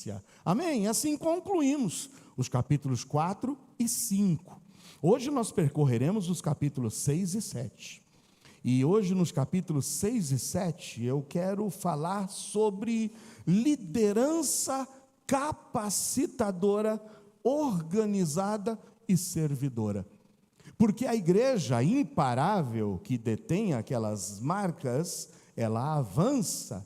obediência. Amém? Assim concluímos os capítulos 4 e 5. Hoje nós percorreremos os capítulos 6 e 7. E hoje nos capítulos 6 e 7 eu quero falar sobre liderança capacitadora, organizada e servidora. Porque a igreja imparável que detém aquelas marcas, ela avança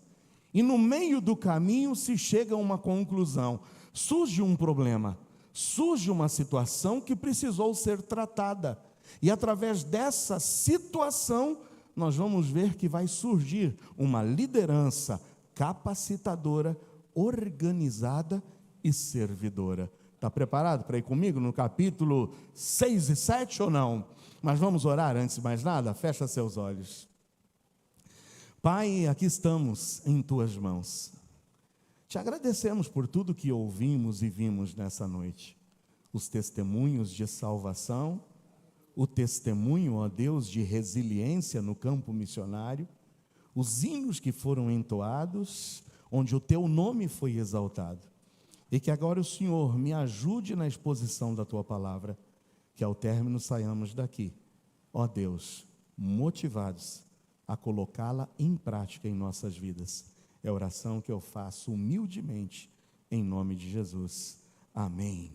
e no meio do caminho se chega a uma conclusão. Surge um problema, surge uma situação que precisou ser tratada. E através dessa situação, nós vamos ver que vai surgir uma liderança capacitadora, organizada e servidora. Está preparado para ir comigo no capítulo 6 e 7 ou não? Mas vamos orar antes de mais nada? Fecha seus olhos. Pai, aqui estamos em Tuas mãos. Te agradecemos por tudo que ouvimos e vimos nessa noite. Os testemunhos de salvação, o testemunho, ó Deus, de resiliência no campo missionário, os hinos que foram entoados, onde o Teu nome foi exaltado. E que agora o Senhor me ajude na exposição da Tua palavra, que ao término saiamos daqui, ó Deus, motivados a colocá-la em prática em nossas vidas. É a oração que eu faço humildemente, em nome de Jesus. Amém.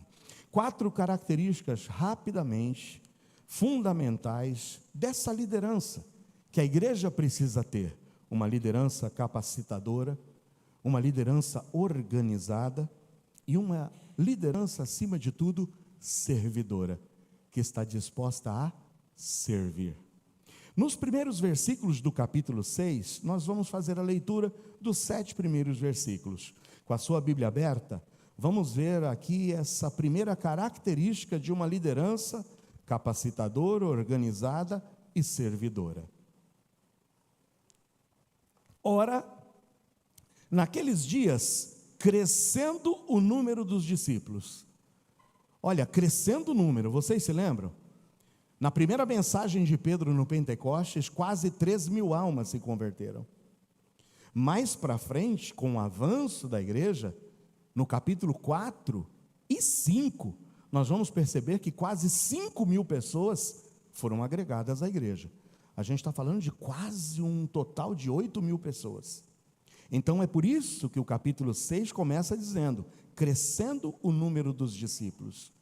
4 características, rapidamente, fundamentais dessa liderança, que a igreja precisa ter. Uma liderança capacitadora, uma liderança organizada, e uma liderança, acima de tudo, servidora, que está disposta a servir. Nos primeiros versículos do capítulo 6, nós vamos fazer a leitura dos 7 primeiros versículos. Com a sua Bíblia aberta, vamos ver aqui essa primeira característica de uma liderança capacitadora, organizada e servidora. Ora, naqueles dias, crescendo o número dos discípulos. Olha, crescendo o número, vocês se lembram? Na primeira mensagem de Pedro no Pentecostes, quase 3.000 almas se converteram. Mais para frente, com o avanço da igreja, no capítulo 4 e 5, nós vamos perceber que quase 5.000 pessoas foram agregadas à igreja. A gente está falando de quase um total de 8.000 pessoas. Então é por isso que o capítulo 6 começa dizendo, crescendo o número dos discípulos.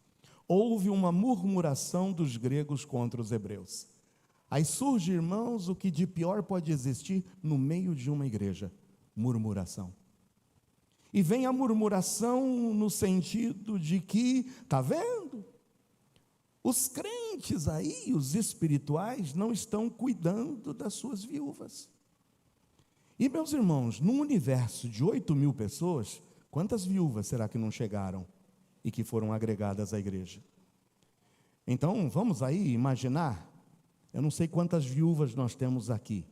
Houve uma murmuração dos gregos contra os hebreus. Aí surge, irmãos, o que de pior pode existir no meio de uma igreja: murmuração. E vem a murmuração no sentido de que, está vendo? Os crentes aí, os espirituais, não estão cuidando das suas viúvas. E meus irmãos, num universo de 8.000 pessoas, quantas viúvas será que não chegaram e que foram agregadas à igreja? Então, vamos aí imaginar, eu não sei quantas viúvas nós temos aqui,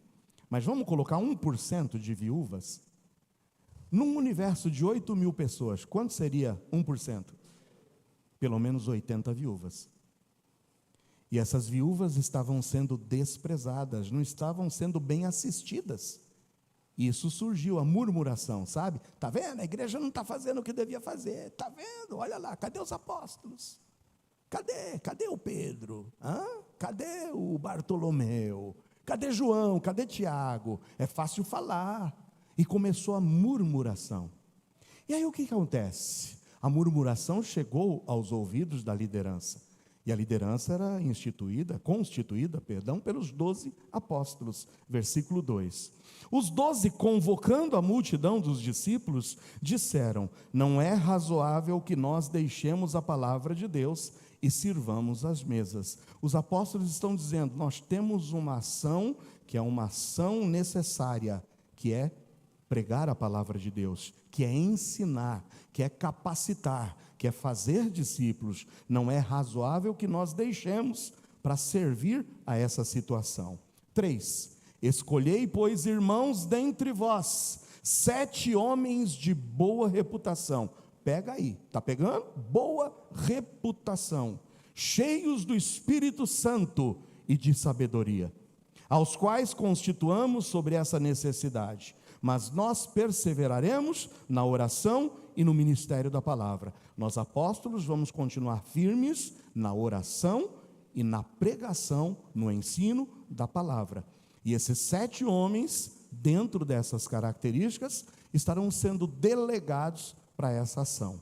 mas vamos colocar 1% de viúvas. Num universo de 8.000 pessoas, quanto seria 1%? Pelo menos 80 viúvas. E essas viúvas estavam sendo desprezadas, não estavam sendo bem assistidas. Isso surgiu, a murmuração, sabe? Está vendo? A igreja não está fazendo o que devia fazer. Está vendo? Olha lá, cadê os apóstolos? Cadê o Pedro? Cadê o Bartolomeu? Cadê João? Cadê Tiago? É fácil falar. E começou a murmuração. E aí o que acontece? A murmuração chegou aos ouvidos da liderança. E a liderança era constituída, pelos 12 apóstolos. Versículo 2. Os 12, convocando a multidão dos discípulos, disseram: não é razoável que nós deixemos a palavra de Deus e sirvamos as mesas. Os apóstolos estão dizendo, nós temos uma ação, que é uma ação necessária, que é pregar a palavra de Deus, que é ensinar, que é capacitar, que é fazer discípulos. Não é razoável que nós deixemos para servir a essa situação. 3. Escolhei, pois, irmãos, dentre vós, 7 homens de boa reputação. Pega aí, está pegando? Boa reputação, cheios do Espírito Santo e de sabedoria, aos quais constituamos sobre essa necessidade. Mas nós perseveraremos na oração e no ministério da palavra. Nós apóstolos vamos continuar firmes na oração e na pregação, no ensino da palavra. E esses 7 homens, dentro dessas características, estarão sendo delegados para essa ação.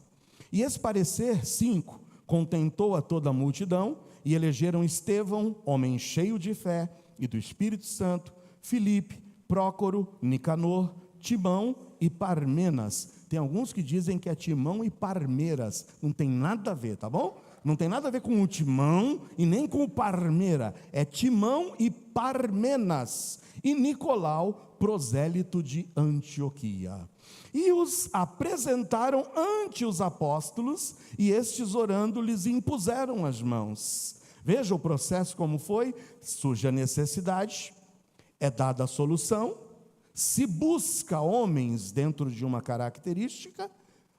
E esse parecer 5 contentou a toda a multidão, e elegeram Estevão, homem cheio de fé e do Espírito Santo, Filipe, Prócoro, Nicanor, Timão e Parmenas. Tem alguns que dizem que é Timão e Parmeras, não tem nada a ver, tá bom? Não tem nada a ver com o Timão e nem com o Parmera, é Timão e Parmenas, e Nicolau, prosélito de Antioquia. E os apresentaram ante os apóstolos, e estes, orando, lhes impuseram as mãos. Veja o processo como foi: surge a necessidade, é dada a solução, se busca homens dentro de uma característica,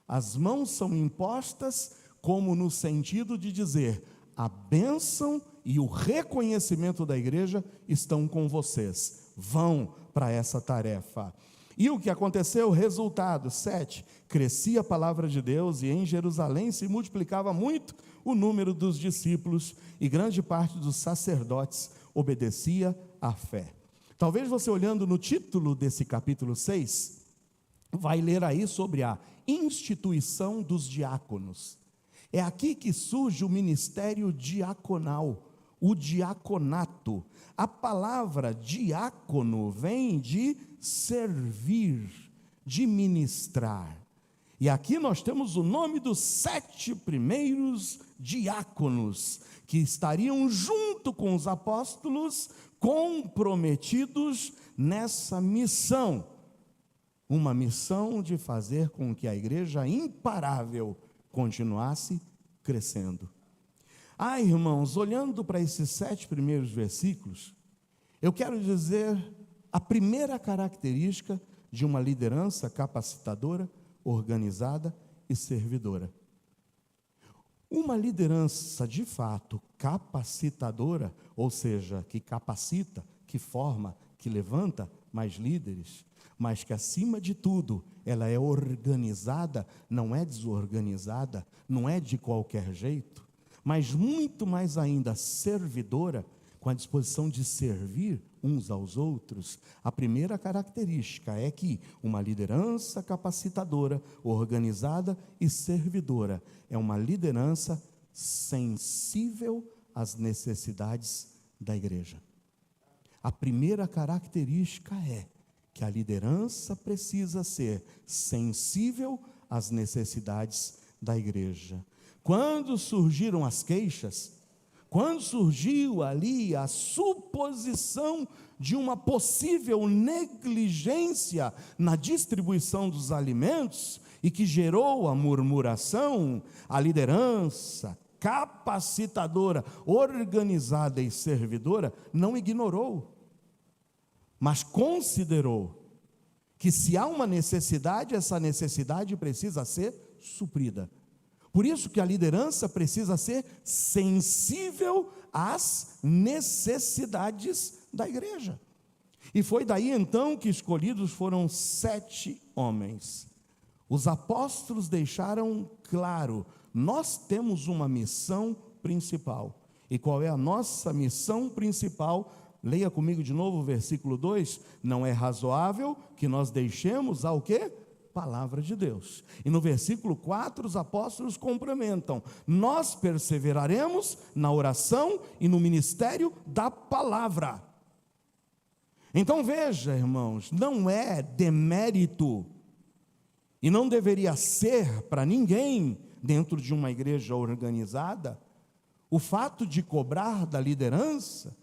as mãos são impostas, como no sentido de dizer: a bênção e o reconhecimento da igreja estão com vocês, vão para essa tarefa. E o que aconteceu? Resultado 7, crescia a palavra de Deus, e em Jerusalém se multiplicava muito o número dos discípulos, e grande parte dos sacerdotes obedecia à fé. Talvez você, olhando no título desse capítulo 6, vai ler aí sobre a instituição dos diáconos. É aqui que surge o ministério diaconal, o diaconato. A palavra diácono vem de servir, de ministrar. E aqui nós temos o nome dos 7 primeiros diáconos, que estariam junto com os apóstolos, comprometidos nessa missão. Uma missão de fazer com que a igreja imparável continuasse crescendo. Irmãos, olhando para esses 7 primeiros versículos, eu quero dizer a primeira característica de uma liderança capacitadora, organizada e servidora. Uma liderança de fato capacitadora, ou seja, que capacita, que forma, que levanta mais líderes, mas que acima de tudo ela é organizada, não é desorganizada, não é de qualquer jeito, mas muito mais ainda servidora, com a disposição de servir uns aos outros. A primeira característica é que uma liderança capacitadora, organizada e servidora é uma liderança sensível às necessidades da igreja. A primeira característica é que a liderança precisa ser sensível às necessidades da igreja. Quando surgiram as queixas, quando surgiu ali a suposição de uma possível negligência na distribuição dos alimentos, e que gerou a murmuração, a liderança capacitadora, organizada e servidora não ignorou, mas considerou que se há uma necessidade, essa necessidade precisa ser suprida. Por isso que a liderança precisa ser sensível às necessidades da igreja. E foi daí então que escolhidos foram 7 homens. Os apóstolos deixaram claro: nós temos uma missão principal. E qual é a nossa missão principal? Leia comigo de novo o versículo 2. Não é razoável que nós deixemos ao quê? Palavra de Deus. E no versículo 4 os apóstolos complementam: nós perseveraremos na oração e no ministério da palavra. Então veja, irmãos, não é demérito e não deveria ser para ninguém dentro de uma igreja organizada o fato de cobrar da liderança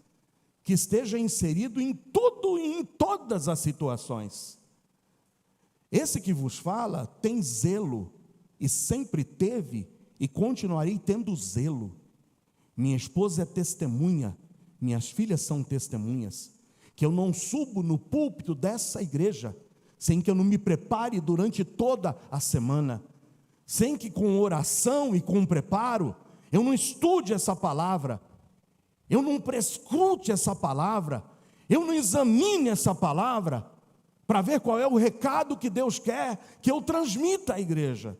que esteja inserido em tudo e em todas as situações. Esse que vos fala tem zelo, e sempre teve, e continuarei tendo zelo. Minha esposa é testemunha, minhas filhas são testemunhas, que eu não subo no púlpito dessa igreja, sem que eu não me prepare durante toda a semana, sem que com oração e com preparo, eu não estude essa palavra, eu não prescrute essa palavra, eu não examine essa palavra, para ver qual é o recado que Deus quer que eu transmita à igreja.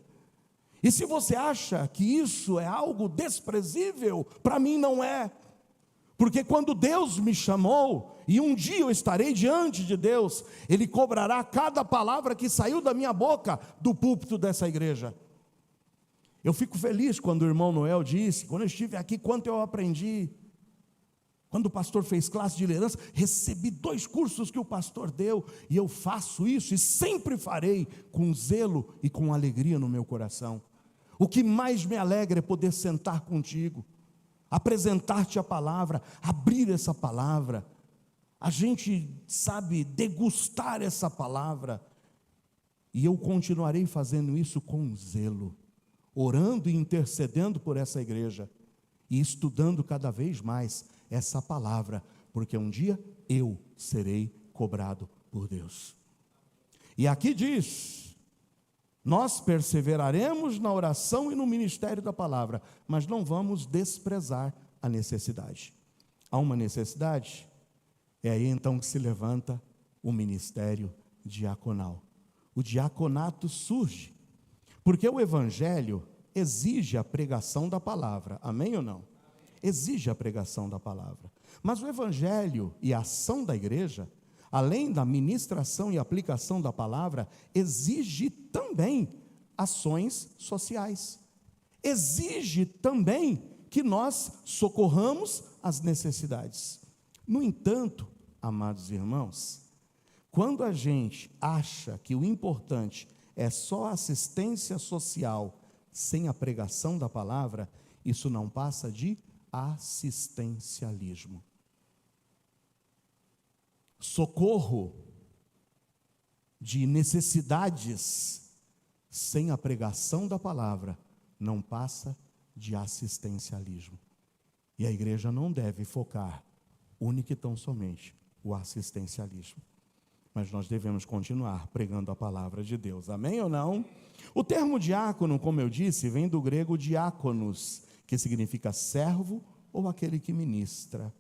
E se você acha que isso é algo desprezível, para mim não é. Porque quando Deus me chamou, e um dia eu estarei diante de Deus, Ele cobrará cada palavra que saiu da minha boca do púlpito dessa igreja. Eu fico feliz quando o irmão Noel disse, quando eu estive aqui, quanto eu aprendi. Quando o pastor fez classe de liderança, recebi 2 cursos que o pastor deu, e eu faço isso e sempre farei com zelo e com alegria no meu coração. O que mais me alegra é poder sentar contigo, apresentar-te a palavra, abrir essa palavra, a gente sabe degustar essa palavra, e eu continuarei fazendo isso com zelo, orando e intercedendo por essa igreja, e estudando cada vez mais essa palavra, porque um dia eu serei cobrado por Deus. E aqui diz: nós perseveraremos na oração e no ministério da palavra, mas não vamos desprezar a necessidade. Há uma necessidade? É aí então que se levanta o ministério diaconal. O diaconato surge porque o evangelho exige a pregação da palavra, amém ou não? Exige a pregação da palavra, mas o evangelho e a ação da igreja, além da ministração e aplicação da palavra, exige também ações sociais, exige também que nós socorramos as necessidades. No entanto, amados irmãos, quando a gente acha que o importante é só assistência social sem a pregação da palavra, isso não passa de assistencialismo. Socorro de necessidades sem a pregação da palavra não passa de assistencialismo. E a igreja não deve focar única e tão somente o assistencialismo. Mas nós devemos continuar pregando a palavra de Deus, amém ou não? O termo diácono, como eu disse, vem do grego diáconos, que significa servo ou aquele que ministra.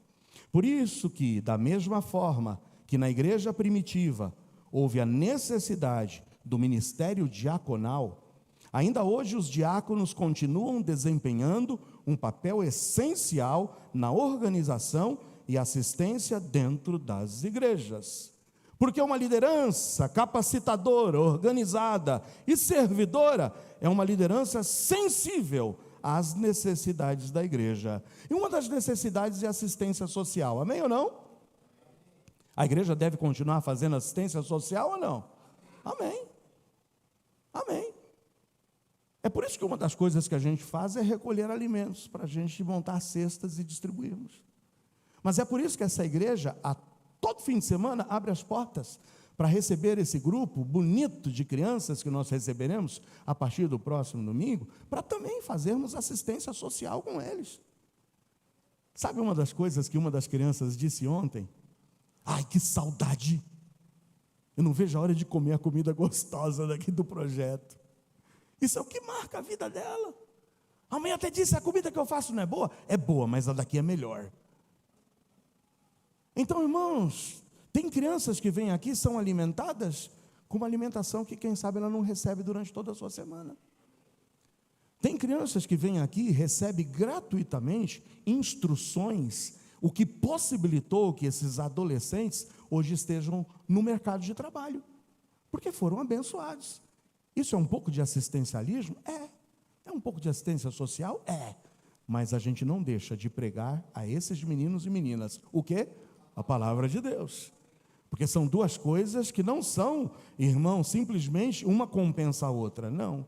Por isso que, da mesma forma que na igreja primitiva houve a necessidade do ministério diaconal, ainda hoje os diáconos continuam desempenhando um papel essencial na organização e assistência dentro das igrejas. Porque uma liderança capacitadora, organizada e servidora é uma liderança sensível às necessidades da igreja. E uma das necessidades é assistência social, amém ou não? A igreja deve continuar fazendo assistência social ou não? Amém. Amém. É por isso que uma das coisas que a gente faz é recolher alimentos, para a gente montar cestas e distribuirmos. Mas é por isso que essa igreja, todo fim de semana, abre as portas para receber esse grupo bonito de crianças que nós receberemos a partir do próximo domingo, para também fazermos assistência social com eles. Sabe uma das coisas que uma das crianças disse ontem? Ai, que saudade! Eu não vejo a hora de comer a comida gostosa daqui do projeto. Isso é o que marca a vida dela. A mãe até disse: a comida que eu faço não é boa? É boa, mas a daqui é melhor. Então, irmãos, tem crianças que vêm aqui, são alimentadas com uma alimentação que, quem sabe, ela não recebe durante toda a sua semana. Tem crianças que vêm aqui e recebem gratuitamente instruções, o que possibilitou que esses adolescentes hoje estejam no mercado de trabalho, porque foram abençoados. Isso é um pouco de assistencialismo? É um pouco de assistência social? Mas a gente não deixa de pregar a esses meninos e meninas, o quê? A palavra de Deus. Porque são duas coisas que não são, irmão, simplesmente uma compensa a outra, não.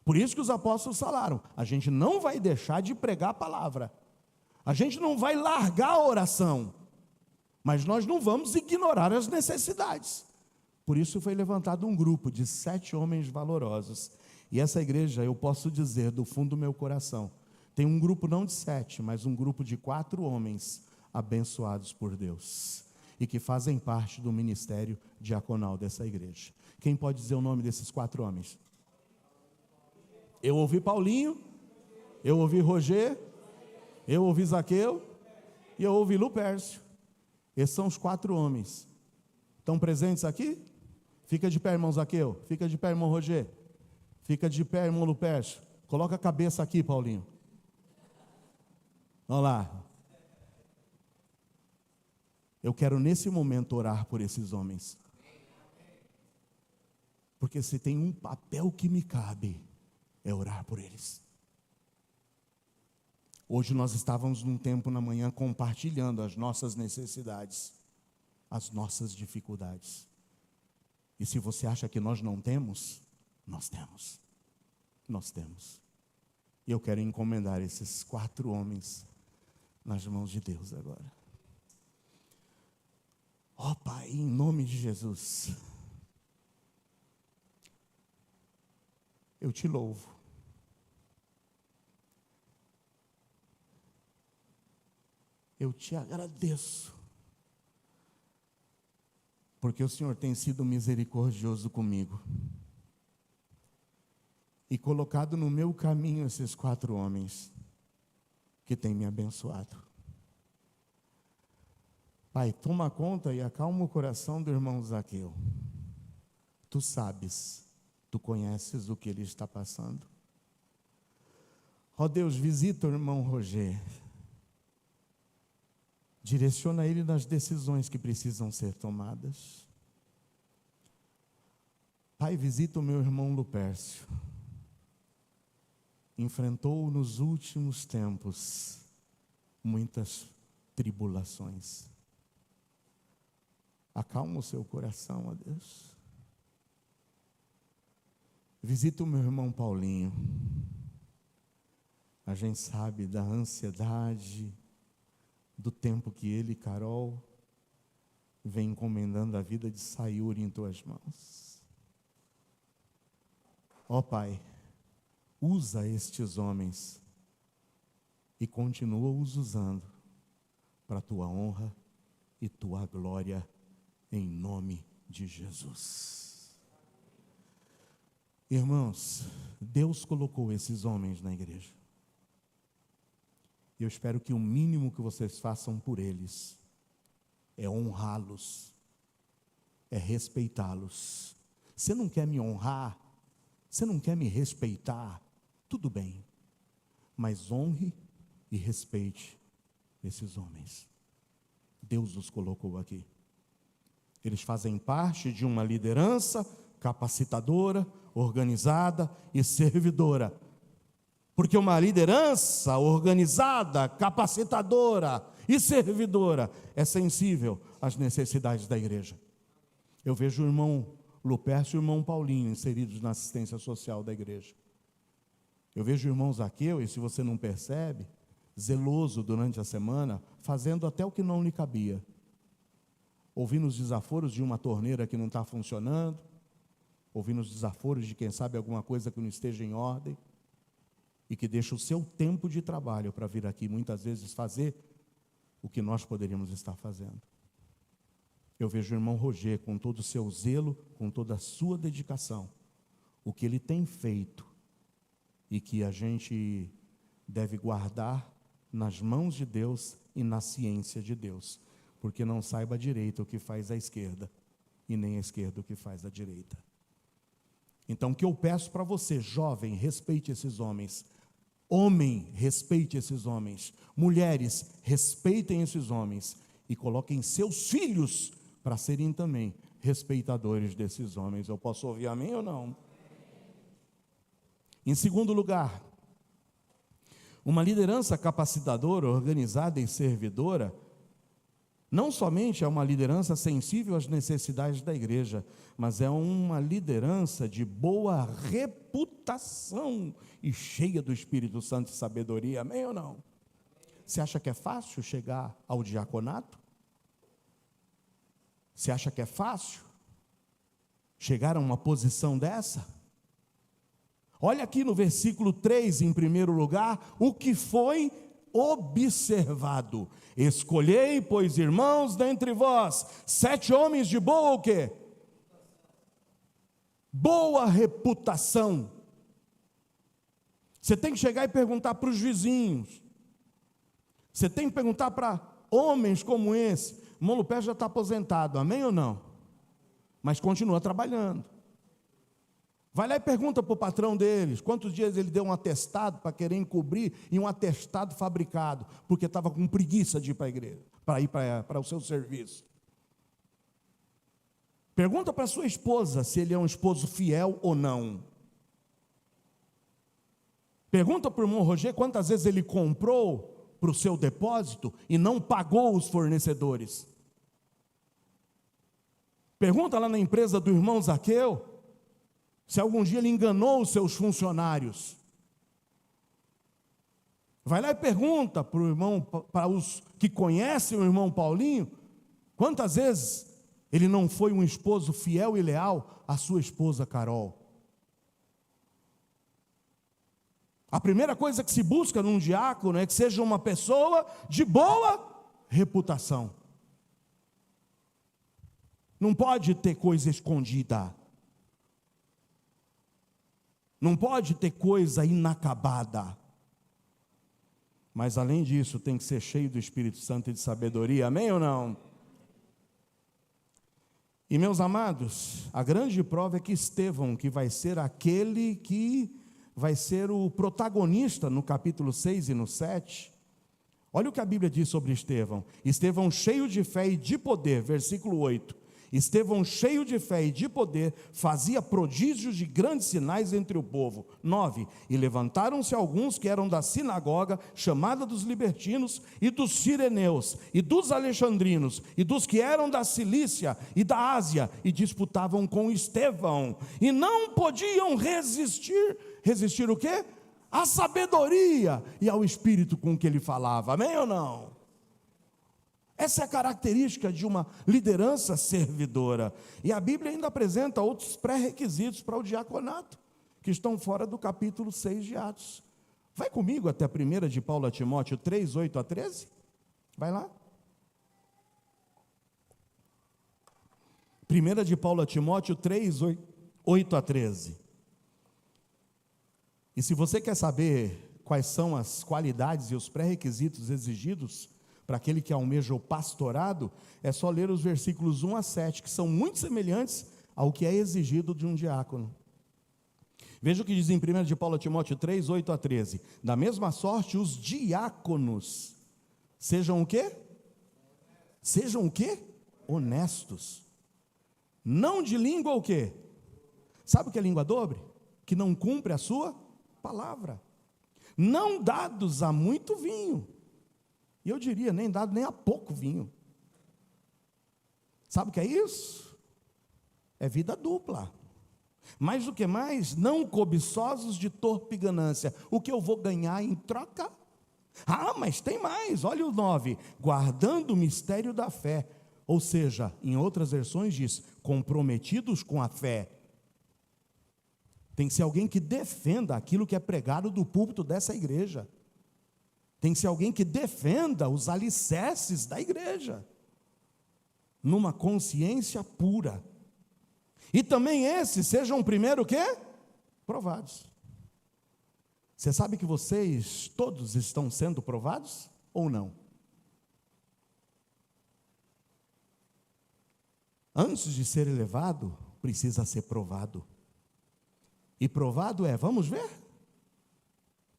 Por isso que os apóstolos falaram: a gente não vai deixar de pregar a palavra, a gente não vai largar a oração, mas nós não vamos ignorar as necessidades. Por isso foi levantado um grupo de 7 homens valorosos, e essa igreja, eu posso dizer do fundo do meu coração, tem um grupo não de 7, mas um grupo de 4 homens abençoados por Deus, e que fazem parte do ministério diaconal dessa igreja. Quem pode dizer o nome desses 4 homens? Eu ouvi Paulinho, eu ouvi Roger, eu ouvi Zaqueu, e eu ouvi Lupércio. Esses são os 4 homens. Estão presentes aqui? Fica de pé, irmão Zaqueu. Fica de pé, irmão Roger. Fica de pé, irmão Lupércio. Coloca a cabeça aqui, Paulinho. Olha lá. Eu quero nesse momento orar por esses homens. Porque se tem um papel que me cabe, é orar por eles. Hoje nós estávamos num tempo na manhã compartilhando as nossas necessidades, as nossas dificuldades. E se você acha que nós não temos, nós temos. Nós temos. E eu quero encomendar esses 4 homens nas mãos de Deus agora. Ó Pai, em nome de Jesus, eu te louvo. Eu te agradeço, porque o Senhor tem sido misericordioso comigo e colocado no meu caminho esses 4 homens que têm me abençoado. Pai, toma conta e acalma o coração do irmão Zaqueu. Tu sabes, tu conheces o que ele está passando. Ó Deus, visita o irmão Roger. Direciona ele nas decisões que precisam ser tomadas. Pai, visita o meu irmão Lupércio. Enfrentou nos últimos tempos muitas tribulações. Acalma o seu coração, ó Deus. Visita o meu irmão Paulinho. A gente sabe da ansiedade, do tempo que ele e Carol vem encomendando a vida de Sayuri em tuas mãos. Ó Pai, usa estes homens e continua os usando para a tua honra e tua glória, em nome de Jesus. Irmãos, Deus colocou esses homens na igreja. E eu espero que o mínimo que vocês façam por eles é honrá-los, é respeitá-los. Você não quer me honrar, você não quer me respeitar, tudo bem, mas honre e respeite esses homens. Deus os colocou aqui. Eles fazem parte de uma liderança capacitadora, organizada e servidora. Porque uma liderança organizada, capacitadora e servidora é sensível às necessidades da igreja. Eu vejo o irmão Lupércio e o irmão Paulinho inseridos na assistência social da igreja. Eu vejo o irmão Zaqueu, e se você não percebe, zeloso durante a semana, fazendo até o que não lhe cabia. Ouvindo os desaforos de uma torneira que não está funcionando, ouvindo os desaforos de quem sabe alguma coisa que não esteja em ordem, e que deixa o seu tempo de trabalho para vir aqui, muitas vezes, fazer o que nós poderíamos estar fazendo. Eu vejo o irmão Roger, com todo o seu zelo, com toda a sua dedicação, o que ele tem feito, e que a gente deve guardar nas mãos de Deus e na ciência de Deus, porque não saiba a direita o que faz a esquerda, e nem a esquerda o que faz a direita. Então, o que eu peço para você, jovem, respeite esses homens. Homem, respeite esses homens. Mulheres, respeitem esses homens. E coloquem seus filhos para serem também respeitadores desses homens. Eu posso ouvir amém ou não? Em segundo lugar, uma liderança capacitadora, organizada e servidora, não somente é uma liderança sensível às necessidades da igreja, mas é uma liderança de boa reputação e cheia do Espírito Santo e sabedoria, amém ou não? Você acha que é fácil chegar ao diaconato? Você acha que é fácil chegar a uma posição dessa? Olha aqui no versículo 3, em primeiro lugar, o que foi observado. Escolhei, pois, irmãos, dentre vós, 7 homens de boa o quê? Boa reputação. Você tem que chegar e perguntar para os vizinhos. Você tem que perguntar para homens como esse. O irmão Lupércio já está aposentado, amém ou não? Mas continua trabalhando. Vai lá e pergunta para o patrão deles, quantos dias ele deu um atestado para querer encobrir, e um atestado fabricado, porque estava com preguiça de ir para a igreja, para ir para o seu serviço. Pergunta para sua esposa se ele é um esposo fiel ou não. Pergunta para o irmão Roger quantas vezes ele comprou para o seu depósito e não pagou os fornecedores. Pergunta lá na empresa do irmão Zaqueu se algum dia ele enganou os seus funcionários. Vai lá e pergunta para o irmão, para os que conhecem o irmão Paulinho, quantas vezes ele não foi um esposo fiel e leal à sua esposa Carol. A primeira coisa que se busca num diácono é que seja uma pessoa de boa reputação. Não pode ter coisa escondida. Não pode ter coisa inacabada. Mas além disso, tem que ser cheio do Espírito Santo e de sabedoria, amém ou não? E meus amados, a grande prova é que Estevão, que vai ser aquele que vai ser o protagonista no capítulo 6 e no 7, olha o que a Bíblia diz sobre Estevão. Estevão cheio de fé e de poder, versículo 8. Estevão, cheio de fé e de poder, fazia prodígios de grandes sinais entre o povo. 9. E levantaram-se alguns que eram da sinagoga, chamada dos libertinos, e dos sireneus, e dos alexandrinos, e dos que eram da Cilícia e da Ásia, e disputavam com Estevão, e não podiam resistir o quê? À sabedoria e ao espírito com que ele falava, amém ou não? Essa é a característica de uma liderança servidora. E a Bíblia ainda apresenta outros pré-requisitos para o diaconato, que estão fora do capítulo 6 de Atos. Vai comigo até a 1 de Paulo a Timóteo 3, 8 a 13? Vai lá. 1 de Paulo a Timóteo 3, 8 a 13. E se você quer saber quais são as qualidades e os pré-requisitos exigidos para aquele que almeja o pastorado, é só ler os versículos 1 a 7, que são muito semelhantes ao que é exigido de um diácono. Veja o que diz em 1 de Paulo a Timóteo 3, 8 a 13. Da mesma sorte, os diáconos sejam o quê? Sejam o quê? Honestos. Não de língua o quê? Sabe o que é língua dobre? Que não cumpre a sua palavra. Não dados a muito vinho. E eu diria, nem dado nem a pouco vinho. Sabe o que é isso? É vida dupla. Mais do que mais, não cobiçosos de torpe ganância. O que eu vou ganhar em troca? Ah, mas tem mais, olha o 9. Guardando o mistério da fé. Ou seja, em outras versões diz, comprometidos com a fé. Tem que ser alguém que defenda aquilo que é pregado do púlpito dessa igreja. Tem que ser alguém que defenda os alicerces da igreja, numa consciência pura. E também esses sejam primeiro o quê? Provados. Você sabe que vocês todos estão sendo provados ou não? Antes de ser elevado, precisa ser provado. E provado é, vamos ver?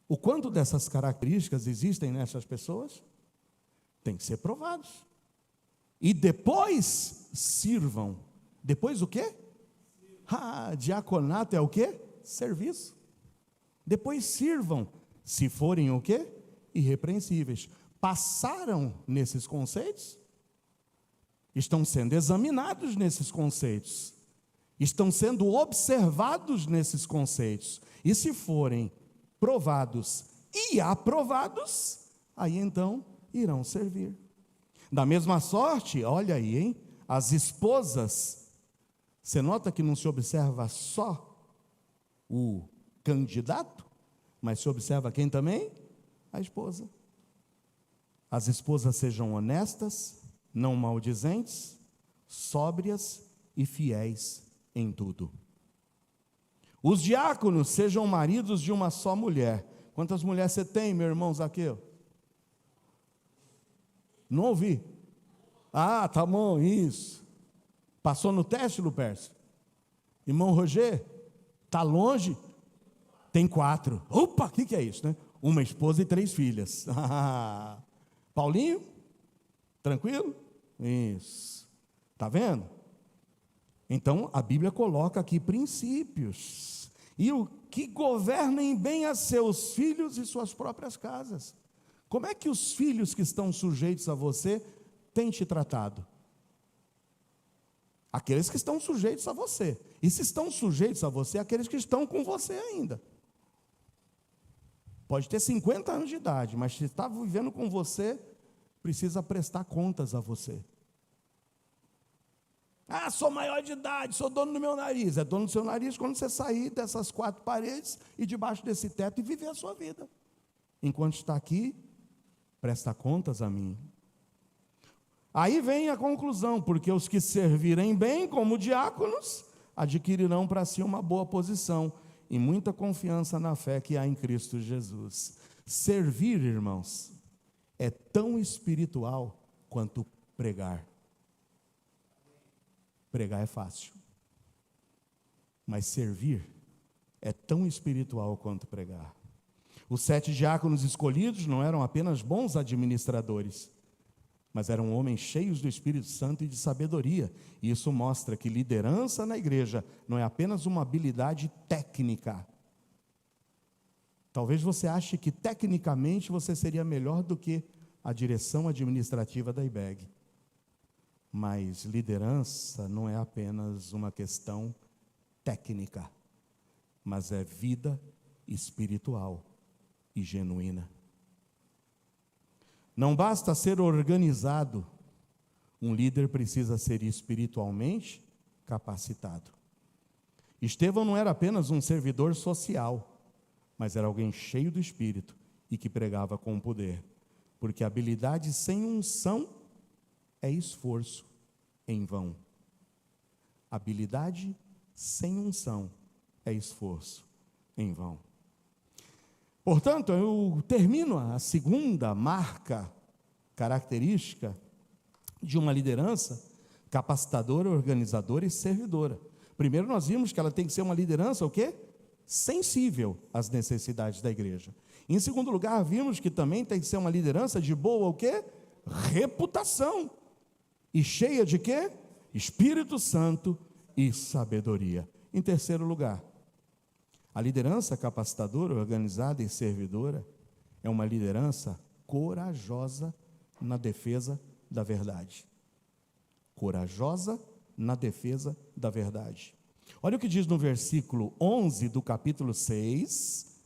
O quanto dessas características existem nessas pessoas? Tem que ser provados. E depois sirvam. Depois o quê? Diaconato é o quê? Serviço. Depois sirvam, se forem o quê? Irrepreensíveis. Passaram nesses conceitos? Estão sendo examinados nesses conceitos. Estão sendo observados nesses conceitos. E se forem provados e aprovados, aí então irão servir. Da mesma sorte, olha aí, hein? As esposas, você nota que não se observa só o candidato, mas se observa quem também? A esposa. As esposas sejam honestas, não maldizentes, sóbrias e fiéis em tudo. Os diáconos sejam maridos de uma só mulher. Quantas mulheres você tem, meu irmão Zaqueu? Não ouvi. Ah, tá bom, isso. Passou no teste, Lupercio? Irmão Roger? Está longe? Tem 4. Opa, o que é isso, né? Uma esposa e 3 filhas. Paulinho? Tranquilo? Isso. Está vendo? Então, a Bíblia coloca aqui princípios. E o que governem bem a seus filhos e suas próprias casas. Como é que os filhos que estão sujeitos a você têm te tratado? Aqueles que estão sujeitos a você. E se estão sujeitos a você, aqueles que estão com você ainda. Pode ter 50 anos de idade, mas se está vivendo com você, precisa prestar contas a você. Ah, sou maior de idade, sou dono do meu nariz. É dono do seu nariz quando você sair dessas 4 paredes e debaixo desse teto e viver a sua vida. Enquanto está aqui, presta contas a mim. Aí vem a conclusão, porque os que servirem bem como diáconos, adquirirão para si uma boa posição e muita confiança na fé que há em Cristo Jesus. Servir, irmãos, é tão espiritual quanto pregar. Pregar é fácil, mas servir é tão espiritual quanto pregar. Os 7 diáconos escolhidos não eram apenas bons administradores, mas eram homens cheios do Espírito Santo e de sabedoria. E isso mostra que liderança na igreja não é apenas uma habilidade técnica. Talvez você ache que tecnicamente você seria melhor do que a direção administrativa da IBEG. Mas liderança não é apenas uma questão técnica, mas é vida espiritual e genuína. Não basta ser organizado, um líder precisa ser espiritualmente capacitado. Estevão não era apenas um servidor social, mas era alguém cheio do Espírito e que pregava com poder, porque habilidade sem unção é esforço em vão. Habilidade sem unção é esforço em vão. Portanto, eu termino a segunda marca, característica de uma liderança capacitadora, organizadora e servidora. Primeiro nós vimos que ela tem que ser uma liderança, o quê? Sensível às necessidades da igreja. Em segundo lugar, vimos que também tem que ser uma liderança de boa, o quê? Reputação. E cheia de quê? Espírito Santo e sabedoria. Em terceiro lugar, a liderança capacitadora, organizada e servidora é uma liderança corajosa na defesa da verdade. Corajosa na defesa da verdade. Olha o que diz no versículo 11 do capítulo 6.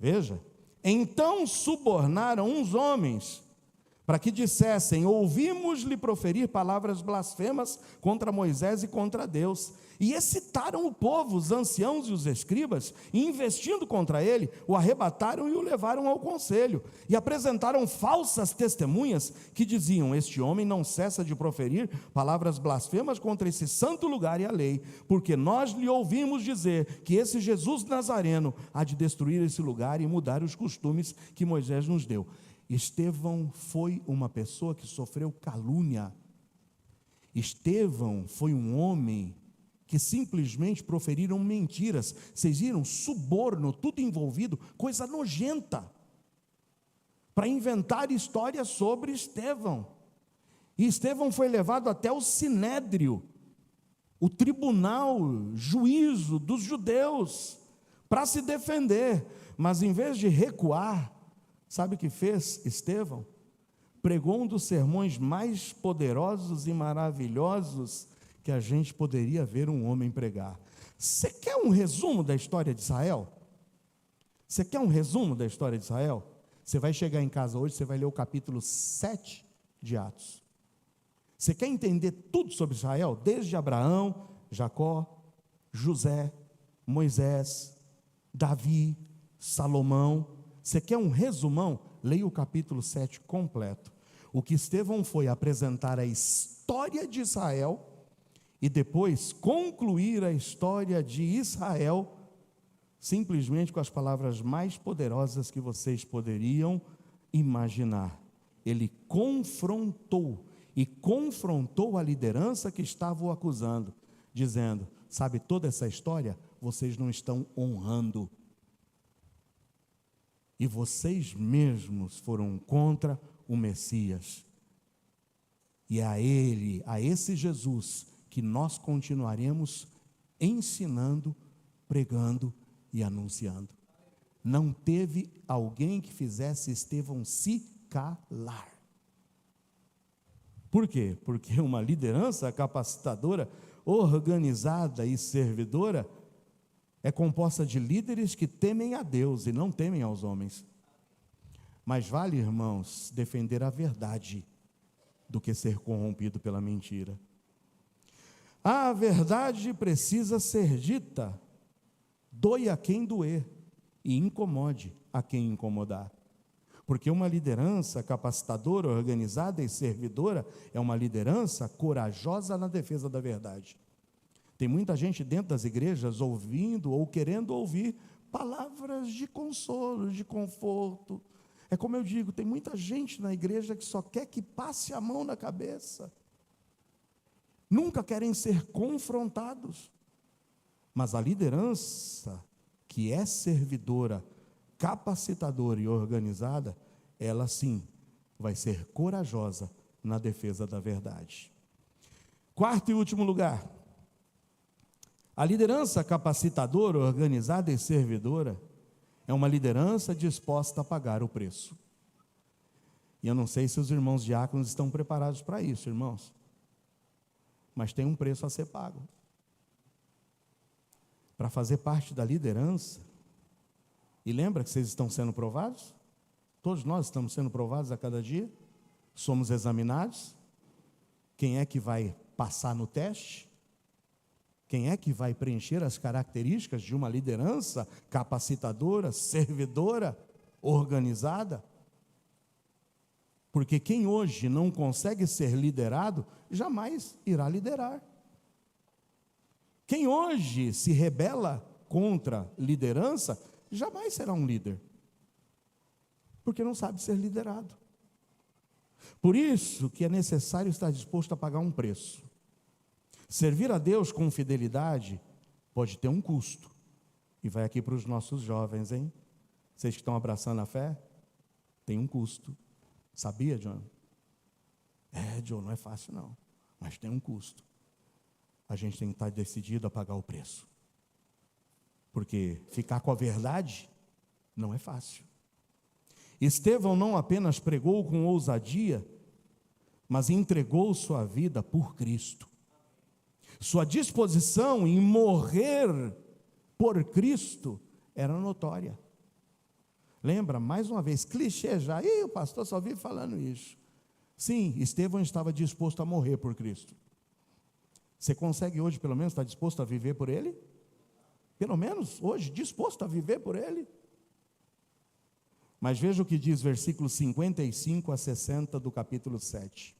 Veja. Então subornaram uns homens para que dissessem: ouvimos-lhe proferir palavras blasfemas contra Moisés e contra Deus. E excitaram o povo, os anciãos e os escribas, e investindo contra ele, o arrebataram e o levaram ao conselho. E apresentaram falsas testemunhas que diziam: este homem não cessa de proferir palavras blasfemas contra esse santo lugar e a lei, porque nós lhe ouvimos dizer que esse Jesus Nazareno há de destruir esse lugar e mudar os costumes que Moisés nos deu. Estevão foi uma pessoa que sofreu calúnia. Estevão foi um homem que simplesmente proferiram mentiras. Vocês viram? Suborno, tudo envolvido, coisa nojenta, para inventar histórias sobre Estevão. E Estevão foi levado até o Sinédrio, o tribunal, juízo dos judeus, para se defender. Mas em vez de recuar, sabe o que fez Estevão? Pregou um dos sermões mais poderosos e maravilhosos que a gente poderia ver um homem pregar. Você quer um resumo da história de Israel? Você quer um resumo da história de Israel? Você vai chegar em casa hoje, você vai ler o capítulo 7 de Atos. Você quer entender tudo sobre Israel? Desde Abraão, Jacó, José, Moisés, Davi, Salomão. Você quer um resumão? Leia o capítulo 7 completo. O que Estevão foi apresentar a história de Israel e depois concluir a história de Israel simplesmente com as palavras mais poderosas que vocês poderiam imaginar. Ele confrontou a liderança que estava o acusando, dizendo: sabe toda essa história? vocês não estão honrando. E vocês mesmos foram contra o Messias. E é a Ele, a esse Jesus, que nós continuaremos ensinando, pregando e anunciando. Não teve alguém que fizesse Estevão se calar. Por quê? Porque uma liderança capacitadora, organizada e servidora é composta de líderes que temem a Deus e não temem aos homens. Mas vale, irmãos, defender a verdade do que ser corrompido pela mentira. A verdade precisa ser dita, doe a quem doer e incomode a quem incomodar. Porque uma liderança capacitadora, organizada e servidora é uma liderança corajosa na defesa da verdade. Tem muita gente dentro das igrejas ouvindo ou querendo ouvir palavras de consolo, de conforto. É como eu digo, tem muita gente na igreja que só quer que passe a mão na cabeça. Nunca querem ser confrontados. Mas a liderança que é servidora, capacitadora e organizada, ela sim vai ser corajosa na defesa da verdade. Quarto e último lugar, a liderança capacitadora, organizada e servidora é uma liderança disposta a pagar o preço. E eu não sei se os irmãos diáconos estão preparados para isso, irmãos, mas tem um preço a ser pago. Para fazer parte da liderança, e lembra que vocês estão sendo provados? Todos nós estamos sendo provados a cada dia, somos examinados. Quem é que vai passar no teste? Quem é que vai preencher as características de uma liderança capacitadora, servidora, organizada? Porque quem hoje não consegue ser liderado, jamais irá liderar. Quem hoje se rebela contra liderança, jamais será um líder. Porque não sabe ser liderado. Por isso que é necessário estar disposto a pagar um preço. Servir a Deus com fidelidade pode ter um custo. E vai aqui para os nossos jovens, hein? Vocês que estão abraçando a fé, tem um custo. Sabia, John? John, não é fácil não, mas tem um custo. A gente tem que estar decidido a pagar o preço. Porque ficar com a verdade não é fácil. Estevão não apenas pregou com ousadia, mas entregou sua vida por Cristo. Sua disposição em morrer por Cristo era notória. Lembra, mais uma vez, clichê já. O pastor só vive falando isso. Sim, Estevão estava disposto a morrer por Cristo. Você consegue hoje, pelo menos, estar disposto a viver por Ele? Pelo menos hoje, disposto a viver por Ele? Mas veja o que diz versículos 55 a 60 do capítulo 7.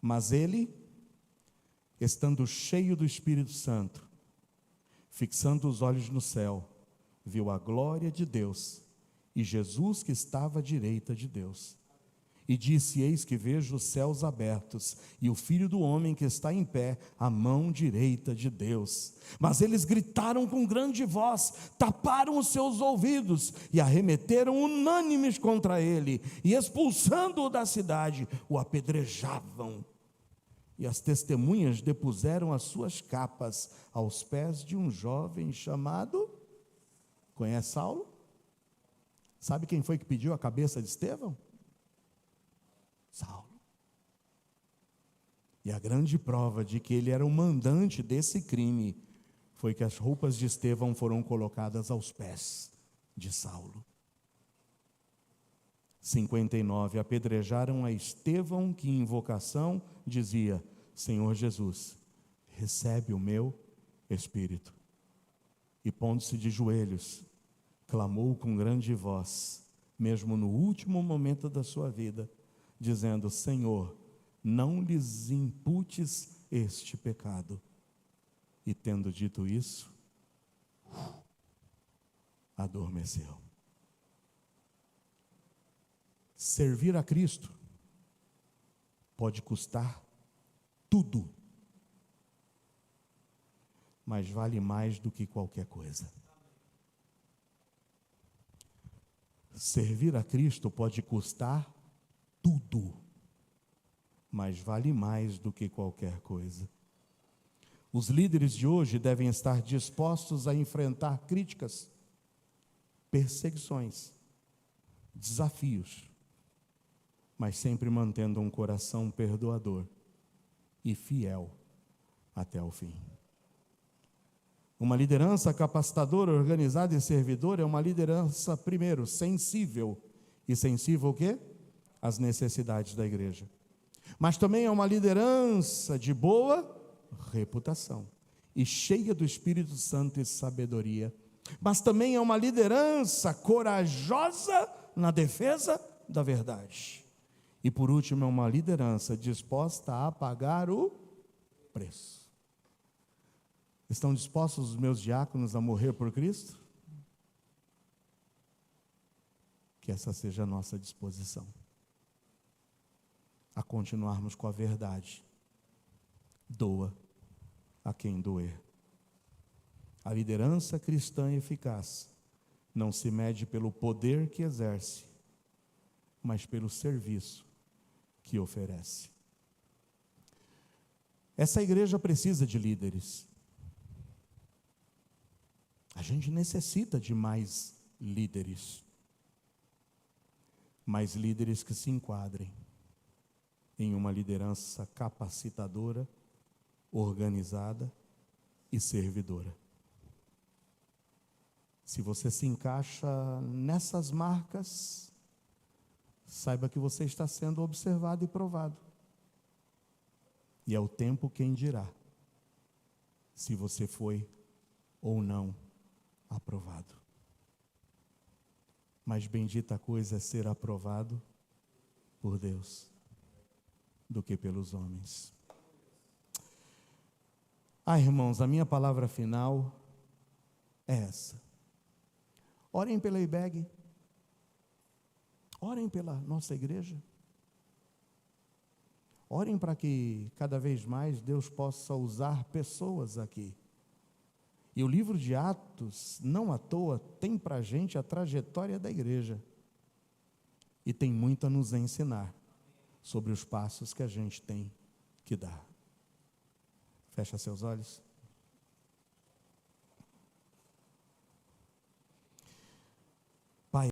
Mas ele, estando cheio do Espírito Santo, fixando os olhos no céu, viu a glória de Deus e Jesus que estava à direita de Deus. E disse: eis que vejo os céus abertos e o Filho do homem que está em pé à mão direita de Deus. Mas eles gritaram com grande voz, taparam os seus ouvidos e arremeteram unânimes contra ele, e expulsando-o da cidade, o apedrejavam. E as testemunhas depuseram as suas capas aos pés de um jovem chamado, conhece Saulo? Sabe quem foi que pediu a cabeça de Estevão? Saulo. E a grande prova de que ele era o mandante desse crime foi que as roupas de Estevão foram colocadas aos pés de Saulo. 59, apedrejaram a Estevão, que em invocação dizia: Senhor Jesus, recebe o meu espírito. E pondo-se de joelhos, clamou com grande voz, mesmo no último momento da sua vida, dizendo: Senhor, não lhes imputes este pecado. E tendo dito isso, adormeceu. Servir a Cristo pode custar tudo. mas vale mais do que qualquer coisa. Servir a Cristo pode custar tudo, mas vale mais do que qualquer coisa. Os líderes de hoje devem estar dispostos a enfrentar críticas, perseguições, desafios, mas sempre mantendo um coração perdoador e fiel até o fim. Uma liderança capacitadora, organizada e servidora é uma liderança, primeiro, sensível. E sensível o quê? Às necessidades da igreja. Mas também é uma liderança de boa reputação e cheia do Espírito Santo e sabedoria. Mas também é uma liderança corajosa na defesa da verdade. E por último, é uma liderança disposta a pagar o preço. Estão dispostos os meus diáconos a morrer por Cristo? Que essa seja a nossa disposição. A continuarmos com a verdade. Doa a quem doer. A liderança cristã eficaz não se mede pelo poder que exerce, mas pelo serviço que oferece. Essa igreja precisa de líderes. A gente necessita de mais líderes que se enquadrem em uma liderança capacitadora, organizada e servidora. Se você se encaixa nessas marcas, saiba que você está sendo observado e provado. E é o tempo quem dirá se você foi ou não aprovado. Mas bendita coisa é ser aprovado por Deus do que pelos homens. Irmãos, a minha palavra final é essa. Orem pela IBEG. Orem pela nossa igreja. Orem para que cada vez mais Deus possa usar pessoas aqui. E o livro de Atos, não à toa, tem para a gente a trajetória da igreja. E tem muito a nos ensinar sobre os passos que a gente tem que dar. Fecha seus olhos.